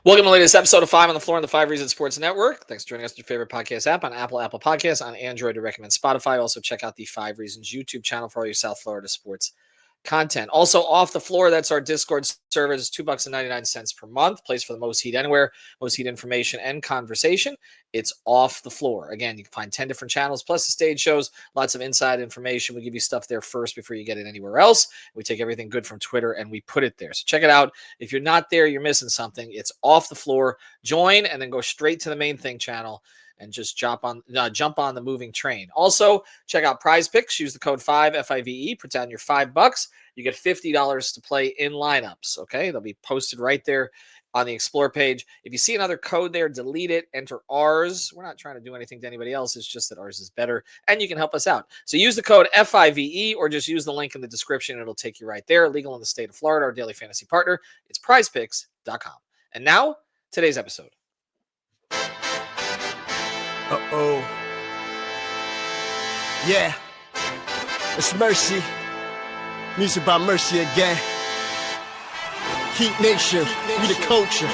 Welcome to the latest episode of 5 on the Floor on the 5 Reasons Sports Network. Thanks for joining us on your favorite podcast app on Apple Podcasts, on Android, to recommend Spotify. Also, check out the 5 Reasons YouTube channel for all your South Florida sports content. Also, Off the Floor, that's our Discord server. It's $2.99 per month. Place for the most heat anywhere, most heat information and conversation. It's Off the Floor. Again, you can find 10 different channels, plus the stage shows, lots of inside information. We give you stuff there first before you get it anywhere else. We take everything good from Twitter and we put it there. So check it out. If you're not there, you're missing something. It's Off the Floor. Join and then go straight to the main thing channel and just jump on the moving train. Also, check out Prize Picks. Use the code 5 FIVE. Put down your $5. You get $50 to play in lineups. Okay, they'll be posted right there on the Explore page. If you see another code there, delete it. Enter ours. We're not trying to do anything to anybody else. It's just that ours is better, and you can help us out. So use the code FIVE or just use the link in the description. It'll take you right there. Legal in the state of Florida. Our daily fantasy partner. It's PrizePicks.com. And now today's episode. Uh-oh. Yeah. It's Mercy. Music by Mercy again. Heat Nation. We the culture.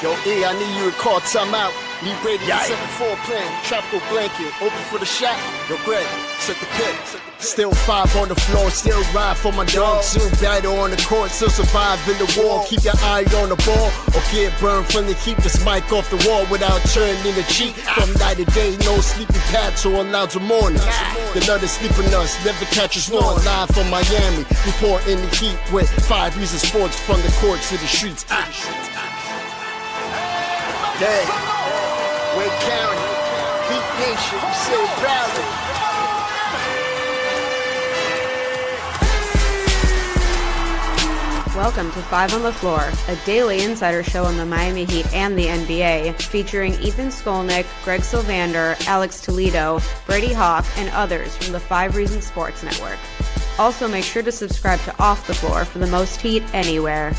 Yo, E, I need you to call timeout. Need Brady to set the floor plan. Tropical blanket. Open for the shot. Yo, Greg, set the pick. Still 5 on the floor, still ride for my dog. Still battle on the court, still survive in the war. Keep your eye on the ball, or get burned from the keep this mic off the wall without turning the cheek. From night to day, no sleepy paths or allowed to mornings. The nut is sleeping us, never catch us snoring. Live from Miami, report in the heat with 5 Reasons Sports from the courts to the streets. Dang, Wake County, Heat Nation, we say it proudly. Welcome to 5 on the Floor, a daily insider show on the Miami Heat and the NBA, featuring Ethan Skolnick, Greg Sylvander, Alex Toledo, Brady Hawk, and others from the 5 Reasons Sports Network. Also, make sure to subscribe to Off the Floor for the most heat anywhere.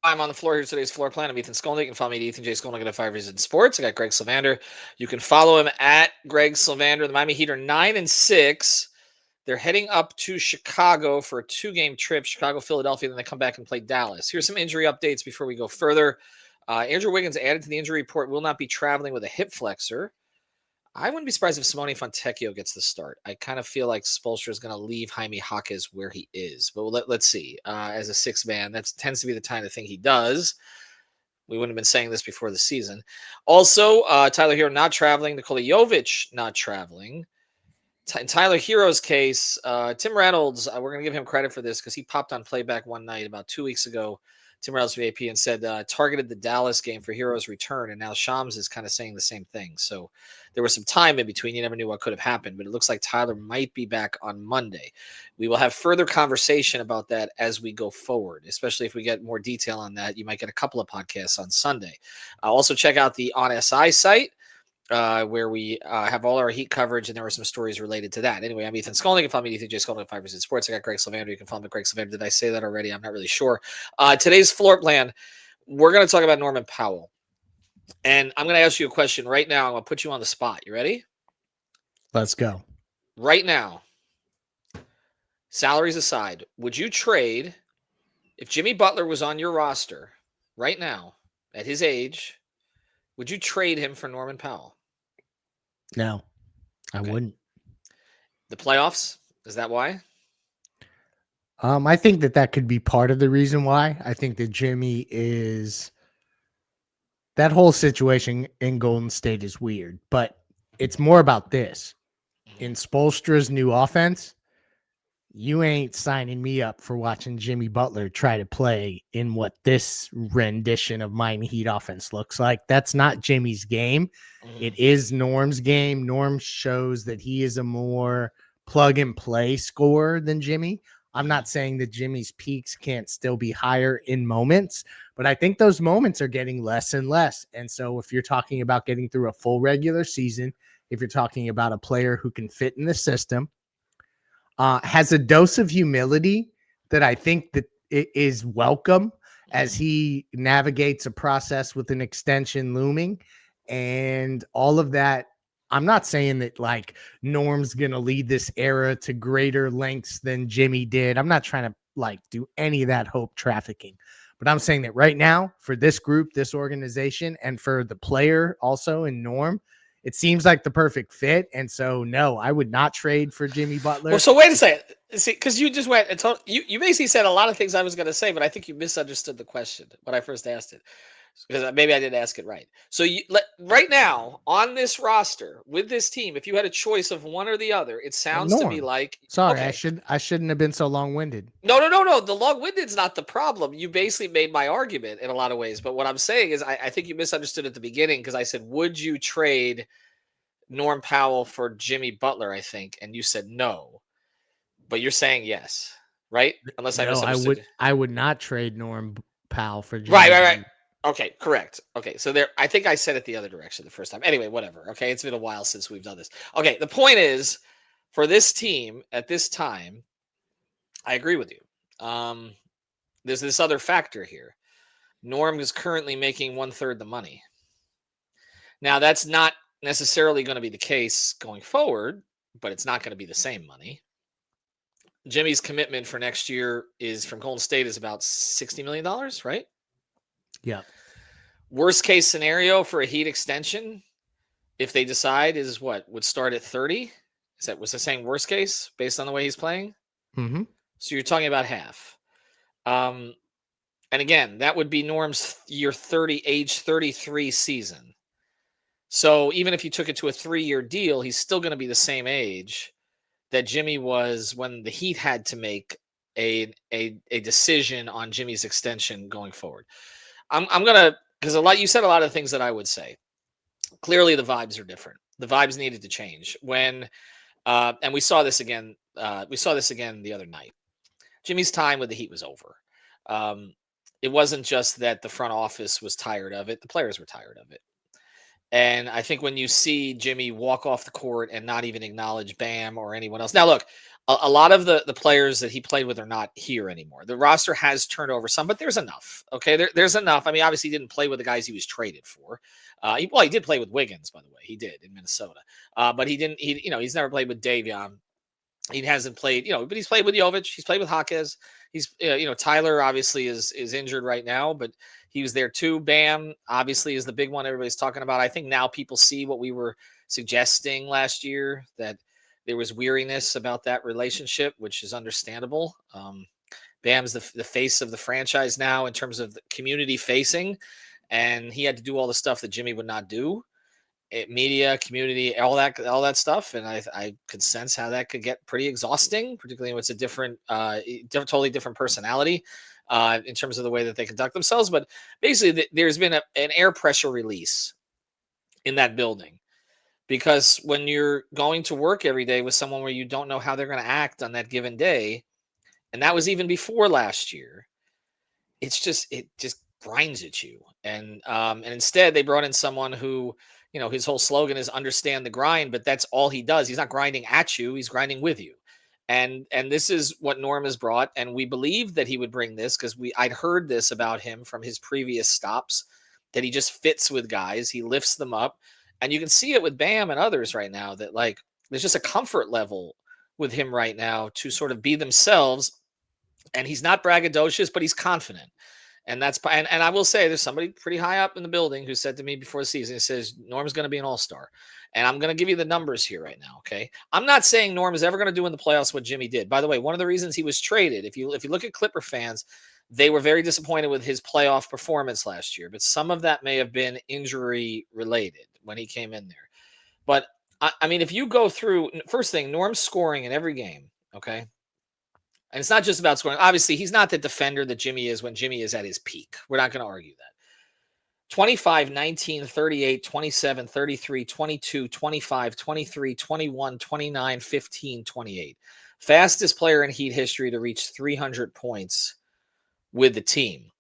I'm on the floor. Here's today's floor plan. I'm Ethan Skolnick. You can follow me at Ethan J. Skolnick at 5 Reasons Sports. I got Greg Sylvander. You can follow him at Greg Sylvander. The Miami Heat are 9-6. They're heading up to Chicago for a 2-game trip. Chicago, Philadelphia, then they come back and play Dallas. Here's some injury updates before we go further. Andrew Wiggins added to the injury report, will not be traveling with a hip flexor. I wouldn't be surprised if Simone Fontecchio gets the start. I kind of feel like Spoelstra is going to leave Jaime Jaquez where he is. But let's see. As a 6th man, that tends to be the kind of thing he does. We wouldn't have been saying this before the season. Also, Tyler Hero not traveling. Nikola Jovic not traveling. In Tyler Hero's case, Tim Reynolds, we're going to give him credit for this because he popped on playback one night about 2 weeks ago. Tim Reynolds VAP and said targeted the Dallas game for Hero's return, and now Shams is kind of saying the same thing. So there was some time in between. You never knew what could have happened, but it looks like Tyler might be back on Monday. We will have further conversation about that as we go forward, especially if we get more detail on that. You might get a couple of podcasts on Sunday. Also check out the On SI site. Where we have all our Heat coverage, and there were some stories related to that. Anyway, I'm Ethan Skolnick. You can follow me at Ethan J. Skolnick at 5 Reasons Sports. I got Greg Sylvander. You can follow me at Greg Sylvander. Did I say that already? I'm not really sure. Today's floor plan, we're going to talk about Norman Powell. And I'm going to ask you a question right now. I'm going to put you on the spot. You ready? Let's go. Right now, salaries aside, would you trade, if Jimmy Butler was on your roster right now, at his age, would you trade him for Norman Powell? No, I wouldn't. The playoffs, is that why? I think that could be part of the reason why. I think that Jimmy is that whole situation in Golden State is weird, but it's more about this. In Spoelstra's new offense, you ain't signing me up for watching Jimmy Butler try to play in what this rendition of Miami Heat offense looks like. That's not Jimmy's game. It is Norm's game. Norm shows that he is a more plug and play scorer than Jimmy. I'm not saying that Jimmy's peaks can't still be higher in moments, but I think those moments are getting less and less. And so if you're talking about getting through a full regular season, if you're talking about a player who can fit in the system, has a dose of humility that I think that it is welcome as he navigates a process with an extension looming, and all of that I'm not saying that like Norm's going to lead this era to greater lengths than Jimmy did. I'm not trying to like do any of that hope trafficking. But I'm saying that right now for this group, this organization, and for the player also in Norm, it seems like the perfect fit. And so, no, I would not trade for Jimmy Butler. Well, so wait a second. See, because you just went and told you basically said a lot of things I was going to say, but I think you misunderstood the question when I first asked it. Because maybe I didn't ask it right. So right now on this roster with this team, if you had a choice of one or the other, it sounds to me Norm. like Sorry, okay. I shouldn't have been so long-winded. No. The long-winded's not the problem. You basically made my argument in a lot of ways. But what I'm saying is I think you misunderstood at the beginning because I said, would you trade Norm Powell for Jimmy Butler, I think, and you said no. But you're saying yes, right? Unless I No, misunderstood you. I would not trade Norm Powell for Right, Jimmy right, right. Butler. Okay, correct. Okay, so there, I think I said it the other direction the first time. Anyway, whatever. Okay, it's been a while since we've done this. Okay, the point is, for this team at this time, I agree with you. There's this other factor here. Norm is currently making 1/3 the money. Now, that's not necessarily going to be the case going forward, but it's not going to be the same money. Jimmy's commitment for next year is from Golden State is about $60 million, right? Yeah. Worst case scenario for a Heat extension, if they decide, is what would start at 30. Was the saying worst case based on the way he's playing? Mm-hmm. So you're talking about half. And again, that would be Norm's year 30, age 33 season. So even if you took it to a 3-year deal, he's still going to be the same age that Jimmy was when the Heat had to make a decision on Jimmy's extension going forward. I'm gonna because you said a lot of things that I would say. Clearly, the vibes are different. The vibes needed to change when, and we saw this again. We saw this again the other night. Jimmy's time with the Heat was over. It wasn't just that the front office was tired of it; the players were tired of it. And I think when you see Jimmy walk off the court and not even acknowledge Bam or anyone else. Now, look, a lot of the players that he played with are not here anymore. The roster has turned over some, but there's enough. Okay, there's enough. I mean, obviously, he didn't play with the guys he was traded for. He did play with Wiggins, by the way. He did in Minnesota, but he didn't. He's never played with Davion. He hasn't played, but he's played with Jovic. He's played with Jaquez. He's, Tyler obviously is injured right now, but he was there too. Bam obviously is the big one everybody's talking about. I think now people see what we were suggesting last year, that there was weariness about that relationship, which is understandable. Bam's the face of the franchise now in terms of the community facing, and he had to do all the stuff that Jimmy would not do. Media, community, all that stuff, and I could sense how that could get pretty exhausting, particularly when it's a totally different personality in terms of the way that they conduct themselves. But basically, there's been an air pressure release in that building, because when you're going to work every day with someone where you don't know how they're going to act on that given day, and that was even before last year, it just grinds at you. And instead they brought in someone who, his whole slogan is understand the grind, but that's all he does. He's not grinding at you, he's grinding with you. And this is what Norm has brought, and we believed that he would bring this because I'd heard this about him from his previous stops, that he just fits with guys, he lifts them up. And you can see it with Bam and others right now, that like there's just a comfort level with him right now to sort of be themselves. And he's not braggadocious, but he's confident. And and I will say there's somebody pretty high up in the building who said to me before the season, he says, Norm's going to be an all-star. And I'm going to give you the numbers here right now. Okay. I'm not saying Norm is ever going to do in the playoffs what Jimmy did. By the way, one of the reasons he was traded, if you look at Clipper fans, they were very disappointed with his playoff performance last year, but some of that may have been injury related when he came in there. But I mean, if you go through, first thing, Norm's scoring in every game. Okay. And it's not just about scoring. Obviously, he's not the defender that Jimmy is when Jimmy is at his peak. We're not going to argue that. 25, 19, 38, 27, 33, 22, 25, 23, 21, 29, 15, 28. Fastest player in Heat history to reach 300 points with the team.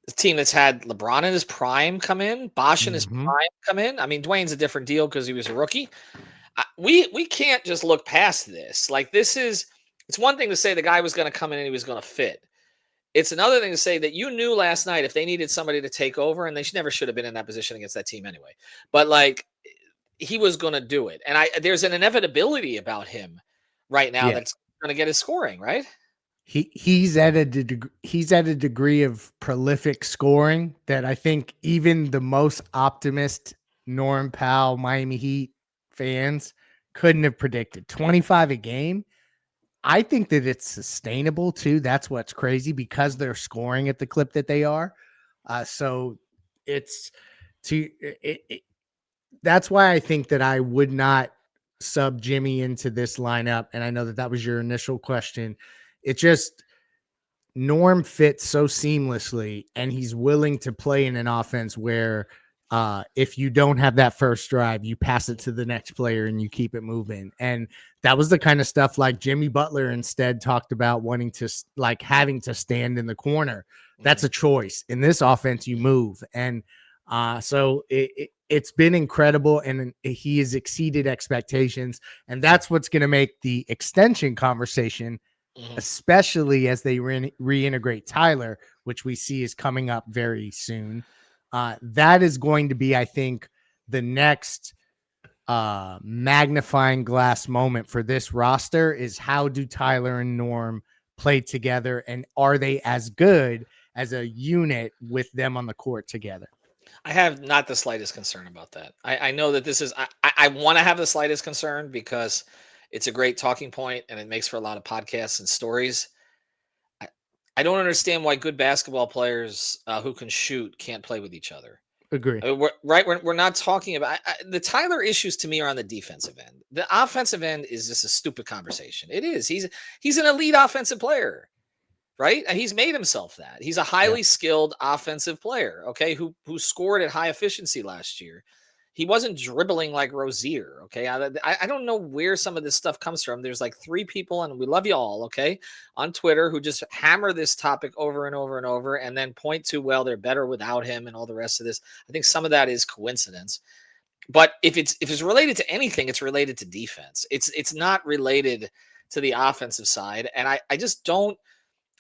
The team that's had LeBron in his prime come in, Bosh in his prime come in. I mean, Dwayne's a different deal because he was a rookie. We can't just look past this. Like, it's one thing to say the guy was going to come in and he was going to fit. It's another thing to say that you knew last night if they needed somebody to take over, and they never should have been in that position against that team anyway. But like, he was going to do it. And there's an inevitability about him right now Yeah. that's going to get his scoring, right? He's at a degree of prolific scoring that I think even the most optimist Norm Powell Miami Heat fans couldn't have predicted. 25 a game. I think that it's sustainable too. That's what's crazy because they're scoring at the clip that they are. So it's that's why I think that I would not sub Jimmy into this lineup. And I know that that was your initial question. It just Norm fits so seamlessly, and he's willing to play in an offense where if you don't have that first drive, you pass it to the next player and you keep it moving. And that was the kind of stuff like Jimmy Butler instead talked about wanting to like having to stand in the corner. That's a choice. In this offense, you move. And so it's been incredible, and he has exceeded expectations. And that's what's going to make the extension conversation, especially as they reintegrate Tyler, which we see is coming up very soon. That is going to be, I think, the next magnifying glass moment for this roster is how do Tyler and Norm play together, and are they as good as a unit with them on the court together? I have not the slightest concern about that. I know that this is, I want to have the slightest concern because it's a great talking point and it makes for a lot of podcasts and stories. I don't understand why good basketball players who can shoot can't play with each other. Agree. I mean, we're not talking about the Tyler issues to me are on the defensive end. The offensive end is just a stupid conversation. It is. He's an elite offensive player, right? And he's made himself that. He's a highly skilled offensive player, okay, who scored at high efficiency last year. He wasn't dribbling like Rozier, okay? I don't know where some of this stuff comes from. There's like 3 people, and we love you all, okay, on Twitter who just hammer this topic over and over and over and then point to, well, they're better without him and all the rest of this. I think some of that is coincidence. But if it's related to anything, it's related to defense. It's not related to the offensive side. And I just don't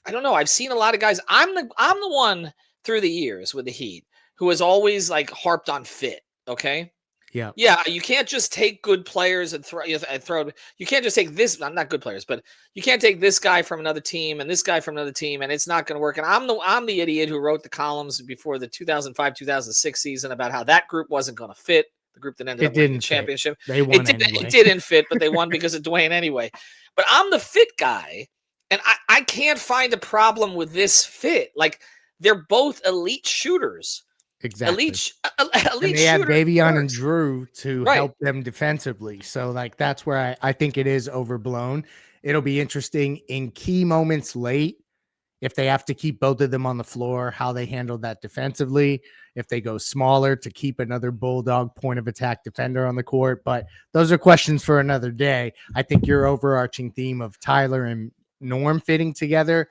know. I've seen a lot of guys. I'm the one through the years with the Heat who has always like harped on fit. Okay. Yeah. Yeah. You can't just take good players and throw. You can't just take this. I'm not good players, but you can't take this guy from another team and this guy from another team, and it's not going to work. And I'm the idiot who wrote the columns before the 2005-2006 season about how that group wasn't going to fit. The group that ended up winning the championship. They won anyway. It didn't fit, but they won because of Dwayne anyway. But I'm the fit guy. And I can't find a problem with this fit. Like, they're both elite shooters. Exactly. Elite and they have Davion and Drew to help them defensively. So, like, that's where I think it is overblown. It'll be interesting in key moments late if they have to keep both of them on the floor, how they handle that defensively, if they go smaller to keep another bulldog point of attack defender on the court. But those are questions for another day. I think your overarching theme of Tyler and Norm fitting together.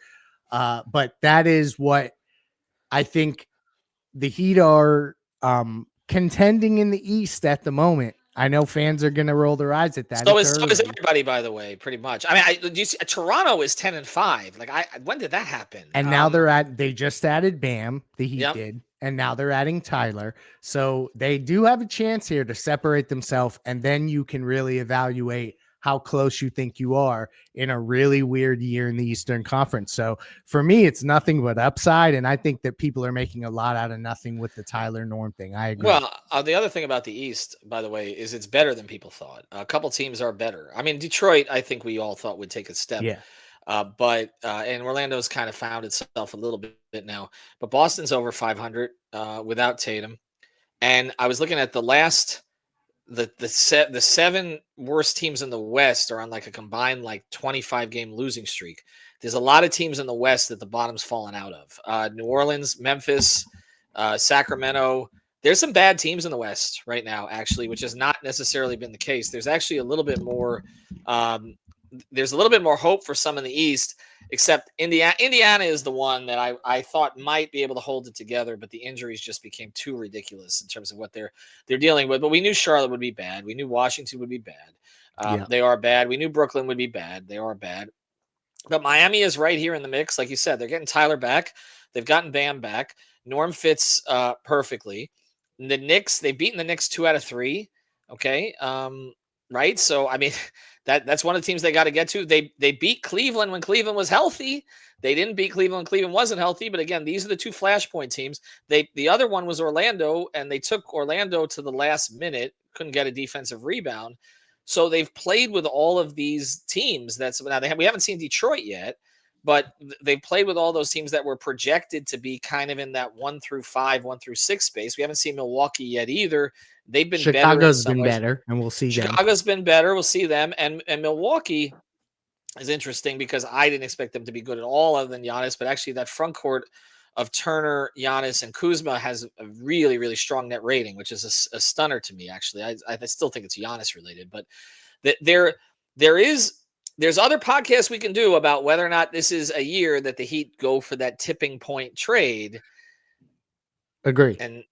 But that is what I think the Heat are contending in the East at the moment. I know fans are going to roll their eyes at that. So is everybody, by the way, pretty much. I mean, do you see, Toronto is 10-5. Like, when did that happen? And now they just added Bam, the Heat did, and now they're adding Tyler. So they do have a chance here to separate themselves, and then you can really evaluate how close you think you are in a really weird year in the Eastern Conference. So for me, it's nothing but upside. And I think that people are making a lot out of nothing with the Tyler Norm thing. I agree. Well, the other thing about the East, by the way, is it's better than people thought. A couple teams are better. I mean, Detroit, I think we all thought would take a step. Yeah. But Orlando's kind of found itself a little bit now. But Boston's over 500 without Tatum. And I was looking at the last the 7 worst teams in the West are on like a combined like 25 game losing streak. There's a lot of teams in the West that the bottom's fallen out of. New Orleans, Memphis, Sacramento. There's some bad teams in the West right now, actually, which has not necessarily been the case. There's actually a little bit more. There's a little bit more hope for some in the East, except Indiana is the one that I thought might be able to hold it together, but the injuries just became too ridiculous in terms of what they're dealing with. But we knew Charlotte would be bad. We knew Washington would be bad. They are bad. We knew Brooklyn would be bad. They are bad. But Miami is right here in the mix. Like you said, they're getting Tyler back. They've gotten Bam back. Norm fits perfectly. The Knicks, they've beaten the Knicks 2 out of 3. Okay. Right. So I mean, that's one of the teams they got to get to. They beat Cleveland when Cleveland was healthy. They didn't beat Cleveland when Cleveland wasn't healthy. But again, these are the two flashpoint teams. The other one was Orlando, and they took Orlando to the last minute, couldn't get a defensive rebound. So they've played with all of these teams. That's now we haven't seen Detroit yet, but they've played with all those teams that were projected to be kind of in that 1-5, 1-6 space. We haven't seen Milwaukee yet either. They've been better in Chicago's some been ways. better, and we'll see them. Chicago's been better. We'll see them. And Milwaukee is interesting because I didn't expect them to be good at all other than Giannis, but actually that front court of Turner, Giannis, and Kuzma has a really, really strong net rating, which is a stunner to me, actually. I still think it's Giannis related, but there's other podcasts we can do about whether or not this is a year that the Heat go for that tipping point trade. Agree. And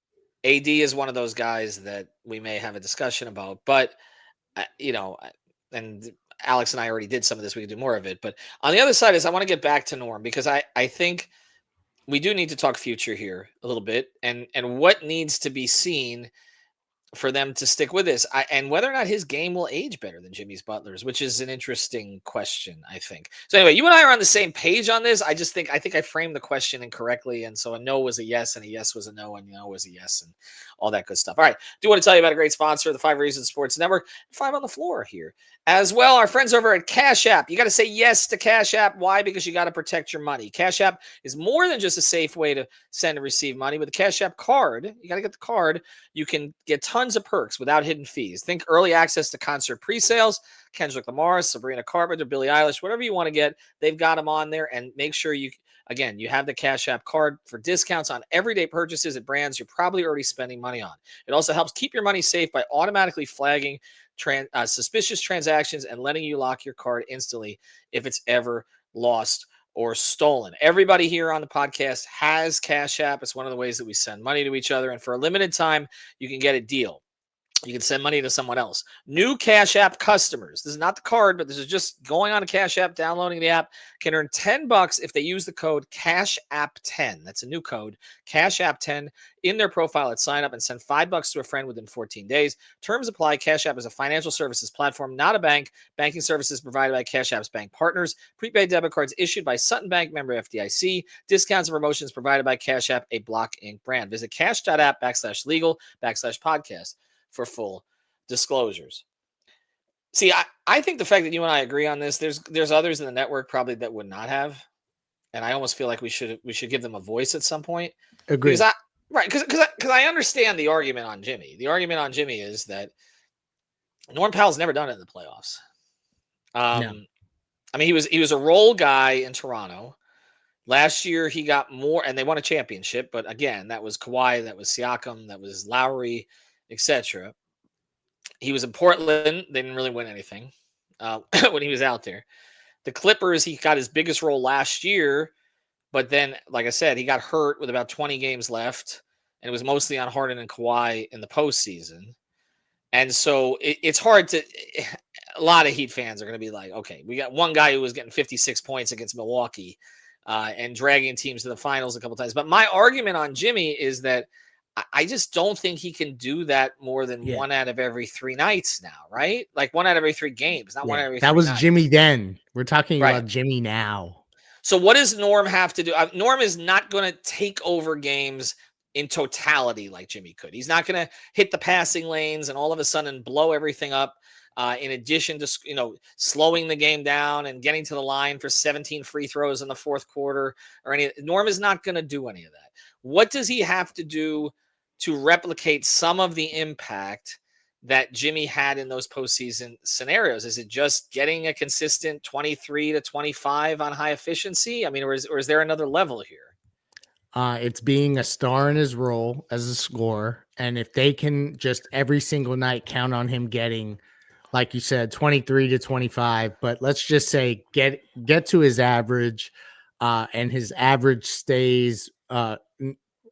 AD is one of those guys that we may have a discussion about, but and Alex and I already did some of this. We could do more of it, but on the other side is I want to get back to Norm because I think we do need to talk future here a little bit and what needs to be seen for them to stick with this, and whether or not his game will age better than Jimmy Butler's, which is an interesting question, I think. So anyway, you and I are on the same page on this. I think I framed the question incorrectly, and so a no was a yes, and a yes was a no, and a no was a yes, and all that good stuff. All right, do want to tell you about a great sponsor, the 5 Reasons Sports Network. 5 on the floor here as well. Our friends over at Cash App. You got to say yes to Cash App. Why? Because you got to protect your money. Cash App is more than just a safe way to send and receive money. With the Cash App card, you got to get the card. You can get tons of perks without hidden fees. Think early access to concert pre-sales, Kendrick Lamar, Sabrina Carpenter, Billie Eilish, whatever you want to get, they've got them on there. And make sure you have the Cash App card for discounts on everyday purchases at brands you're probably already spending money on. It also helps keep your money safe by automatically flagging suspicious transactions and letting you lock your card instantly if it's ever lost or stolen. Everybody here on the podcast has Cash App. It's one of the ways that we send money to each other. And for a limited time, you can get a deal. You can send money to someone else. New Cash App customers, this is not the card, but this is just going on a Cash App, downloading the app, can earn $10 if they use the code CashApp10. That's a new code, CashApp10, in their profile at sign up, and send $5 to a friend within 14 days. Terms apply. Cash App is a financial services platform, not a bank. Banking services provided by Cash App's bank partners. Prepaid debit cards issued by Sutton Bank, member FDIC. Discounts and promotions provided by Cash App, a Block Inc. brand. Visit cash.app/legal/podcast for full disclosures. See, I think the fact that you and I agree on this, there's others in the network probably that would not have, and I almost feel like we should give them a voice at some point. Agree. Because I understand the argument on Jimmy. The argument on Jimmy is that Norm Powell's never done it in the playoffs. No. I mean, he was a role guy in Toronto. Last year he got more, and they won a championship. But again, that was Kawhi, that was Siakam, that was Lowry, etc. He was in Portland. They didn't really win anything when he was out there. The Clippers, he got his biggest role last year, but then, like I said, he got hurt with about 20 games left, and it was mostly on Harden and Kawhi in the postseason. And so it's hard to – a lot of Heat fans are going to be like, okay, we got one guy who was getting 56 points against Milwaukee and dragging teams to the finals a couple times. But my argument on Jimmy is that I just don't think he can do that more than 1 out of every 3 nights now, right? Like 1 out of every 3 games, not 1 out of every 3 That was nights. Jimmy then. We're talking Right. about Jimmy now. So what does Norm have to do? Norm is not going to take over games in totality like Jimmy could. He's not going to hit the passing lanes and all of a sudden blow everything up. In addition to slowing the game down and getting to the line for 17 free throws in the fourth quarter or any. Norm is not going to do any of that. What does he have to do to replicate some of the impact that Jimmy had in those postseason scenarios? Is it just getting a consistent 23 to 25 on high efficiency? I mean, or is there another level here? It's being a star in his role as a scorer. And if they can just every single night count on him getting, like you said, 23 to 25, but let's just say get to his average and his average stays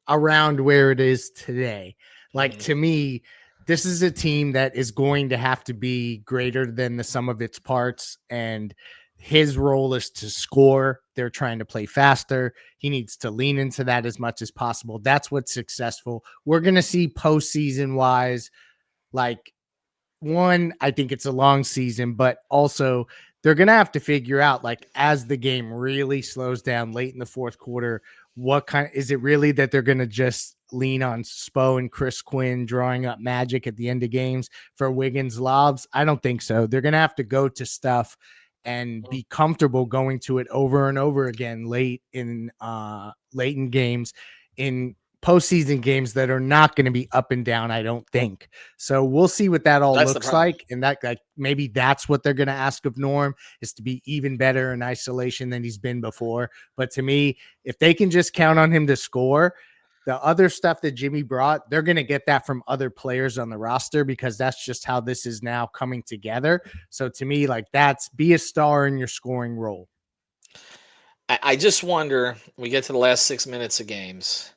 around where it is today. Like to me, this is a team that is going to have to be greater than the sum of its parts, and his role is to score. They're trying to play faster. He needs to lean into that as much as possible. That's what's successful. We're going to see postseason wise, like one, I think it's a long season, but also they're going to have to figure out, like, as the game really slows down late in the fourth quarter, what kind is it really that they're going to just lean on Spo and Chris Quinn drawing up magic at the end of games for Wiggins lobs? I don't think so. They're going to have to go to stuff and be comfortable going to it over and over again late in games, in postseason games that are not going to be up and down, I don't think. So we'll see what that all That's the looks problem. like. And that, like, maybe that's what they're going to ask of Norm, is to be even better in isolation than he's been before. But to me, if they can just count on him to score, the other stuff that Jimmy brought, they're going to get that from other players on the roster, because that's just how this is now coming together. So to me, like, that's be a star in your scoring role. I just wonder, we get to the last 6 minutes of games,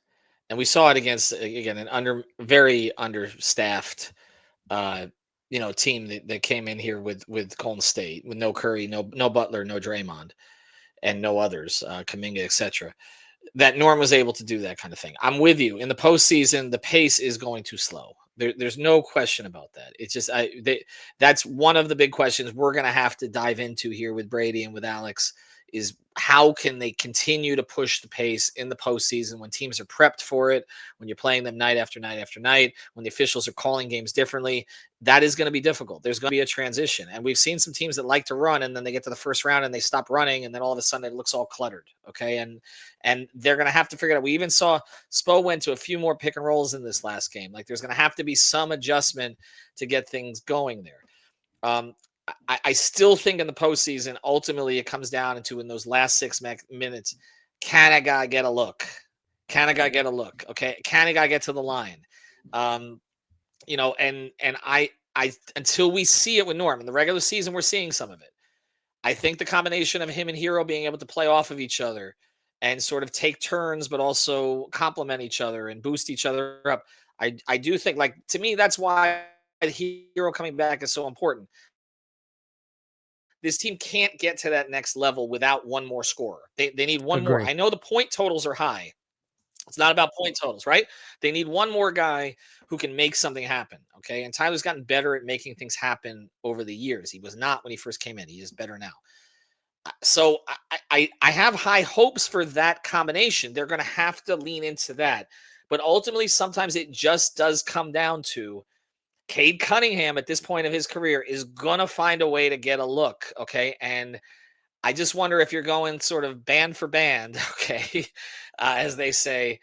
and we saw it against, again, an very understaffed team that came in here with Golden State, with no Curry, no Butler, no Draymond, and no others, Kuminga, etc. That Norm was able to do that kind of thing. I'm with you. In the postseason, the pace is going too slow. There's no question about that. It's just that's one of the big questions we're going to have to dive into here with Brady and with Alex, is how can they continue to push the pace in the postseason when teams are prepped for it, when you're playing them night after night after night, when the officials are calling games differently. That is going to be difficult. There's going to be a transition. And we've seen some teams that like to run, and then they get to the first round and they stop running, and then all of a sudden it looks all cluttered. Okay. And they're going to have to figure it out. We even saw Spo went to a few more pick and rolls in this last game. Like, there's going to have to be some adjustment to get things going there. I still think in the postseason, ultimately, it comes down into, in those last 6 minutes, can a guy get a look? Can a guy get a look? Okay, can a guy get to the line? And I until we see it with Norm in the regular season, we're seeing some of it. I think the combination of him and Hero being able to play off of each other and sort of take turns, but also complement each other and boost each other up. I do think, like, to me, that's why Hero coming back is so important. This team can't get to that next level without one more scorer. They need one more. Agree. I know the point totals are high. It's not about point totals, right? They need one more guy who can make something happen. Okay. And Tyler's gotten better at making things happen over the years. He was not when he first came in. He is better now. So I have high hopes for that combination. They're going to have to lean into that. But ultimately, sometimes it just does come down to Cade Cunningham at this point of his career is going to find a way to get a look. Okay. And I just wonder if you're going sort of band for band. Okay. As they say,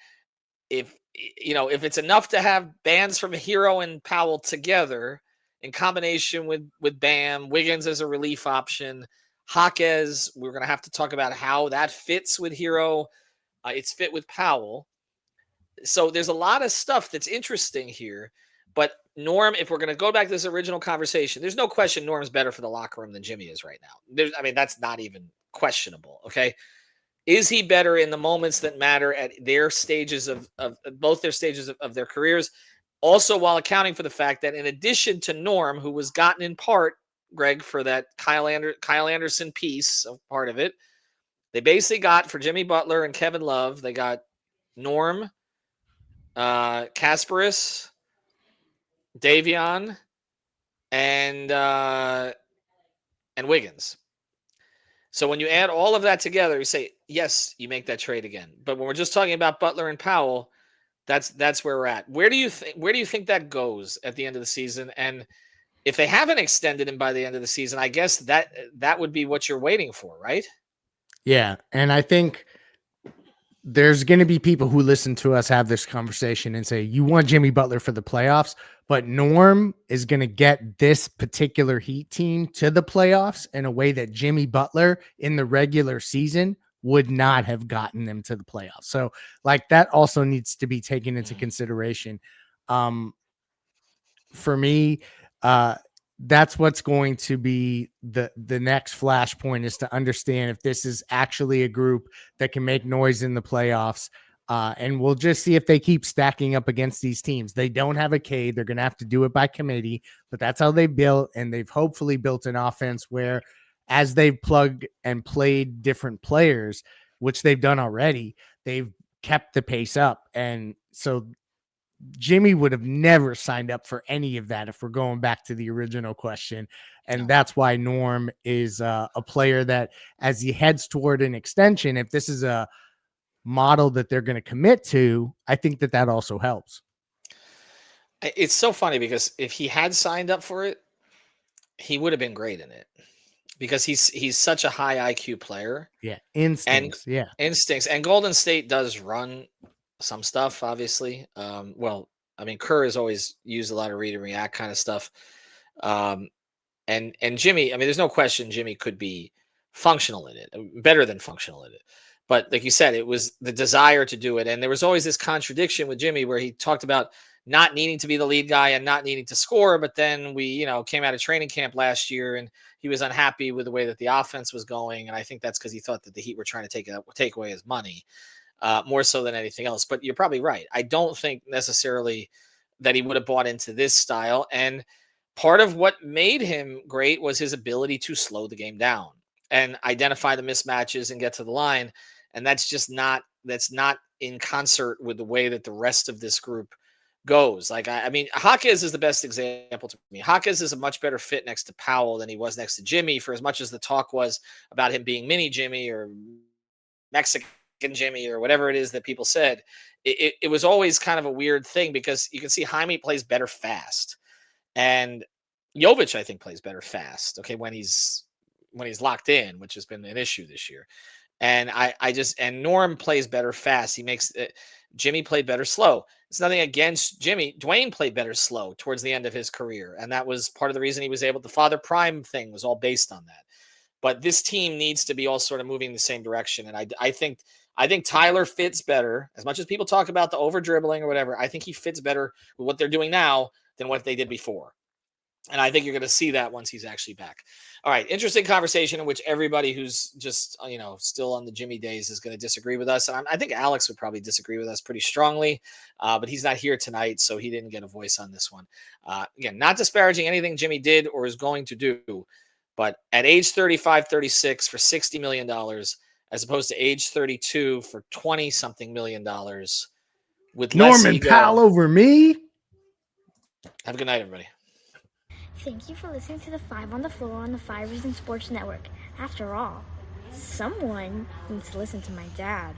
if it's enough to have bands from Hero and Powell together in combination with Bam, Wiggins as a relief option, Jaquez, we're going to have to talk about how that fits with Hero. It's fit with Powell. So there's a lot of stuff that's interesting here. But Norm, if we're going to go back to this original conversation, there's no question Norm's better for the locker room than Jimmy is right now. That's not even questionable. Okay. Is he better in the moments that matter at their stages of both their stages of their careers? Also, while accounting for the fact that in addition to Norm, who was gotten in part, Greg, for that Kyle Anderson piece of part of it, they basically got, for Jimmy Butler and Kevin Love, they got Norm, Kasparis, Davion, and Wiggins. So when you add all of that together, you say, yes, you make that trade again. But when we're just talking about Butler and Powell, that's where we're at. Where do you think that goes at the end of the season? And if they haven't extended him by the end of the season, I guess that would be what you're waiting for, right? Yeah. And I think there's going to be people who listen to us have this conversation and say, you want Jimmy Butler for the playoffs, but Norm is going to get this particular Heat team to the playoffs in a way that Jimmy Butler in the regular season would not have gotten them to the playoffs. So, like, that also needs to be taken into consideration. For me, that's what's going to be the next flashpoint, is to understand if this is actually a group that can make noise in the playoffs. And we'll just see if they keep stacking up against these teams. They don't have a Cade. They're going to have to do it by committee, but that's how they built. And they've hopefully built an offense where, as they've plugged and played different players, which they've done already, they've kept the pace up. And so Jimmy would have never signed up for any of that if we're going back to the original question. And that's why Norm is a player that, as he heads toward an extension, if this is a model that they're going to commit to, I think that also helps. It's so funny because if he had signed up for it, he would have been great in it because he's such a high IQ player. Yeah. And Instincts. And Golden State does run some stuff, obviously. Well, I mean, Kerr has always used a lot of read and react kind of stuff. And Jimmy, I mean, there's no question Jimmy could be functional in it, better than functional in it. But like you said, it was the desire to do it. And there was always this contradiction with Jimmy where he talked about not needing to be the lead guy and not needing to score. But then we, came out of training camp last year and he was unhappy with the way that the offense was going. And I think that's because he thought that the Heat were trying to take away his money more so than anything else. But you're probably right. I don't think necessarily that he would have bought into this style. And part of what made him great was his ability to slow the game down and identify the mismatches and get to the line. And that's not in concert with the way that the rest of this group goes. Like, I mean, Hawkins is the best example to me. Hawkins is a much better fit next to Powell than he was next to Jimmy, for as much as the talk was about him being mini Jimmy or Mexican Jimmy or whatever it is that people said. It was always kind of a weird thing because you can see Jaime plays better fast. And Jovic, I think, plays better fast. Okay, when he's locked in, which has been an issue this year. And and Norm plays better fast. He makes Jimmy played better slow. It's nothing against Jimmy. Dwayne played better slow towards the end of his career, and that was part of the reason he was able. The Father Prime thing was all based on that. But this team needs to be all sort of moving in the same direction, and I think Tyler fits better. As much as people talk about the over dribbling or whatever, I think he fits better with what they're doing now than what they did before. And I think you're going to see that once he's actually back. All right. Interesting conversation in which everybody who's just, still on the Jimmy days is going to disagree with us. And I think Alex would probably disagree with us pretty strongly, but he's not here tonight, so he didn't get a voice on this one. Again, not disparaging anything Jimmy did or is going to do, but at age 35, 36 for $60 million, as opposed to age 32 for 20-something million with Norman Powell over me. Have a good night, everybody. Thank you for listening to the 5 on the Floor on the 5 Reasons Sports Network. After all, someone needs to listen to my dad.